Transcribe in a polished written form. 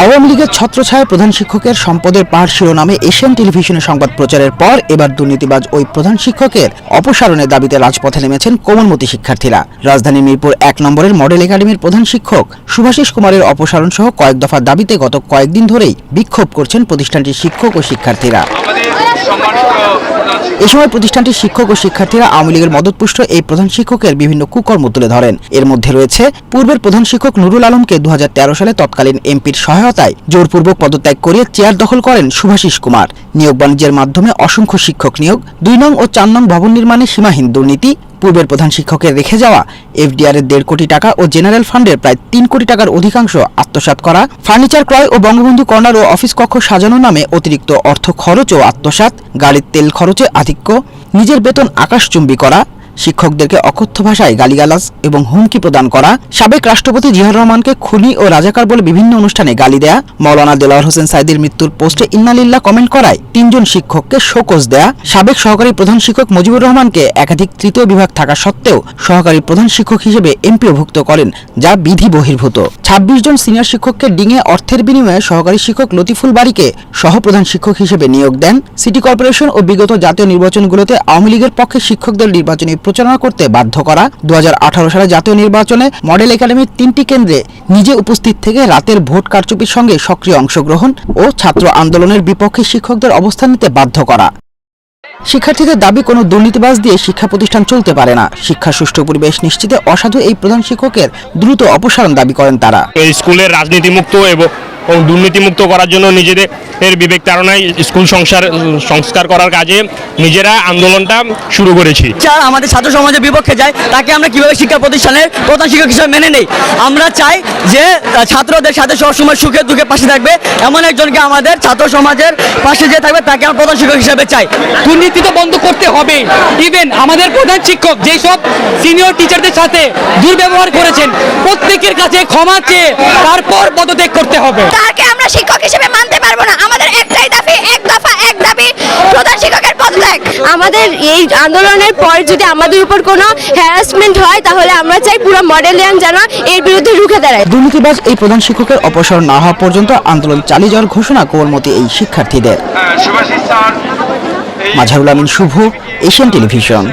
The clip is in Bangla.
আওয়ামী লীগের ছত্রছায়ায় প্রধান শিক্ষকের সম্পদের পাহাড় শিরোনামে এশিয়ান টেলিভিশনে সংবাদ প্রচারের পর এবার দুর্নীতিবাজ ওই প্রধান শিক্ষকের অপসারণের দাবিতে রাজপথে নেমেছেন কোমলমতি শিক্ষার্থীরা। রাজধানীর মিরপুর ১ নম্বরের মডেল একাডেমির প্রধান শিক্ষক সুভাষিস কুমারের অপসারণ সহ কয়েক দফা দাবিতে গত কয়েকদিন ধরেই বিক্ষোভ করছেন প্রতিষ্ঠানটির শিক্ষক ও শিক্ষার্থীরা। এ সময় প্রতিষ্ঠানটির শিক্ষক ও শিক্ষার্থীরা আওয়ামী লীগের মদতপুষ্ট এই প্রধান শিক্ষকের বিভিন্ন কুকর্ম তুলে ধরেন। এর মধ্যে রয়েছে পূর্বের প্রধান শিক্ষক নুরুল আলমকে ২০১৩ সালে তৎকালীন এমপির সহায়তায় জোরপূর্বক পদত্যাগ করিয়ে চেয়ার দখল করেন সুভাষিস কুমার, নিয়োগ বাণিজ্যের মাধ্যমে অসংখ্য শিক্ষক নিয়োগ, ২ নং ও ৪ নং ভবন নির্মাণে সীমাহীন দুর্নীতি, পূর্বের প্রধান শিক্ষকের রেখে যাওয়া এফডিআর এর ১.৫ কোটি টাকা ও জেনারেল ফান্ডের প্রায় ৩ কোটি টাকার অধিকাংশ আত্মসাৎ করা, ফার্নিচার ক্রয় ও বঙ্গবন্ধু কর্নার ও অফিস কক্ষ সাজানোর নামে অতিরিক্ত অর্থ খরচ ও আত্মসাৎ, গাড়ির তেল খরচে আধিক্য, নিজের বেতন আকাশচুম্বী করা, শিক্ষকদেরকে অকথ্য ভাষায় গালিগালাজ এবং হুমকি প্রদান করা, সাবেক রাষ্ট্রপতি জিয়াউর রহমানকে খুনি ও রাজাকার বলে বিভিন্ন অনুষ্ঠানে গালি দেয়া, মাওলানা দেলোয়ার হোসেন সাইদির মৃত্যুর পোস্টে ইন্নালিল্লাহ কমেন্ট করায় ৩ জন শিক্ষককে শোকজ দেয়া, সাবেক সহকারী প্রধান শিক্ষক মুজিবুর রহমানকে একাধিক তৃতীয় বিভাগ থাকা সত্ত্বেও সহকারী প্রধান শিক্ষক হিসেবে এমপিওভুক্ত করেন, যা বিধি বহির্ভূত। ২৬ জন সিনিয়র শিক্ষককে ডিঙে অর্থের বিনিময়ে সহকারী শিক্ষক লতিফুল বারীকে সহপ্রধান শিক্ষক হিসেবে নিয়োগ দেন। সিটি কর্পোরেশন ও বিগত জাতীয় নির্বাচনগুলোতে আওয়ামী লীগের পক্ষে শিক্ষকদের নির্বাচনী প্রচারণা করতে বাধ্য করা, ২০১৮ সালে জাতীয় নির্বাচনে মডেল একাডেমির ৩টি কেন্দ্রে নিজে উপস্থিত থেকে রাতের ভোট কারচুপির সঙ্গে সক্রিয় অংশগ্রহণ ও ছাত্র আন্দোলনের বিপক্ষে শিক্ষকদের অবস্থান নিতে বাধ্য করা। শিক্ষার্থীদের দাবি, কোনো দুর্নীতিবাজ দিয়ে শিক্ষা প্রতিষ্ঠান চলতে পারে না। শিক্ষা সুষ্ঠু পরিবেশ নিশ্চিতে অসাধু এই প্রধান শিক্ষকের দ্রুত অপসারণ দাবি করেন তারা। স্কুলের রাজনীতিমুক্ত এবং দুর্নীতিমুক্ত করার জন্য নিজেদের বিবেক তাড়নায় স্কুল সংস্কার করার কাজে নিজেরা আন্দোলনটা শুরু করেছি। আমাদের ছাত্র সমাজের বিপক্ষে যায় তাকে আমরা কিভাবে শিক্ষা প্রতিষ্ঠানের প্রধান শিক্ষক হিসেবে মেনে নেই। আমরা চাই যে ছাত্রদের সাথে সবসময় সুখে দুঃখে পাশে থাকবে এমন একজনকে আমাদের ছাত্র সমাজের পাশে যে থাকবে তাকে আমরা প্রধান শিক্ষক হিসেবে চাই। দুর্নীতি তো বন্ধ করতে হবে। ইভেন আমাদের প্রধান শিক্ষক যেসব সিনিয়র টিচারদের সাথে দুর্ব্যবহার করেছেন প্রত্যেকের কাছে ক্ষমা চেয়ে তারপর পদত্যাগ করতে হবে। তাকে আমরা শিক্ষক হিসেবে মানতে পারবো না। আমাদের একটাই দাবি, এক দফা এক দাবি, প্রধান শিক্ষকের পদত্যাগ। আমাদের এই আন্দোলনের পর যদি আমাদের উপর কোনো হ্যারাসমেন্ট হয় তাহলে আমরা চাই পুরো মডেলিয়ান যেন এর বিরুদ্ধে রুখে দাঁড়ায়। দুর্নীতিবাজ এই প্রধান শিক্ষকের অপসারণ না হওয়া পর্যন্ত আন্দোলন চালিয়ে যাওয়ার ঘোষণা কোমলমতি এই শিক্ষার্থীদের। মাঝারুল আমিন শুভ, এশিয়ান টেলিভিশন।